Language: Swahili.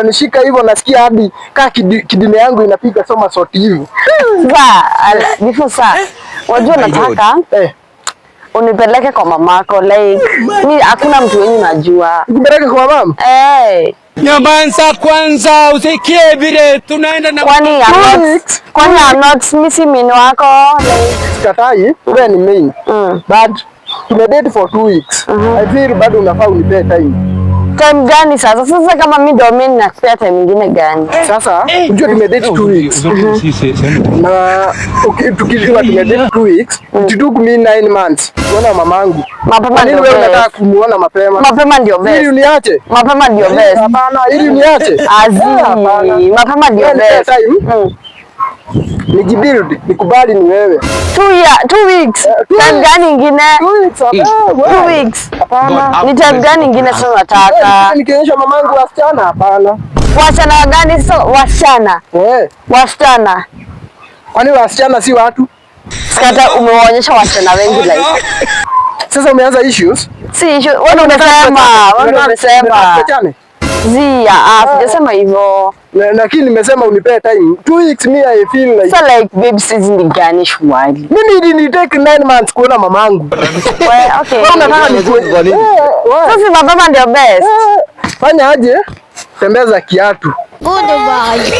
Nishika hivyo nasikia hadi kidime yangu inapiga soma soti hivi. Sasa wajua nataka unipeleke kwa mamako, like mimi hakuna mtu wenye najua. Nikupeleke kwa mama? Nyamanza kwanza usikie vile tunaenda na kwani I'm not missing mini wako like katai wewe ni main. But tumedate for 2 weeks. I feel bado unafaa unipe time. Time gani sasa? Sasa kama mimi ndio mimi nakupea time nyingine gani? Sasa unajua tumedate 2 weeks. Na tukijua tumedate 2 weeks, it took me 9 months kuona mamangu. Mapema ndio wewe unataka kumuona mapema. Mapema ndio best. Ili uniache? Mapema ndio best. Hapana, ili uniache? Mapema ndio best. Nijibuild, nikubali ni wewe. 2 weeks. Time gani nyingine? 2 weeks. 2 weeks. Hapana. Ni time gani nyingine sasa unataka? Nikionyesha mamangu wasichana hapana. Wasichana gani sasa? Wasichana. Wasichana. Kwani wasichana si watu? Sikata umewaonyesha wasichana wengi like. Sasa umeanza issues? Si issue. Wewe umesema. Zia, sijasema hivyo. Lakini nimesema unipe time. 2 weeks me I feel like. So like baby season ni gani shwari? Mimi ni take 9 months kuona mamangu. Okay. Wewe unataka ni sasa mama ndio best. Fanya aje? Tembeza kiatu. Goodbye.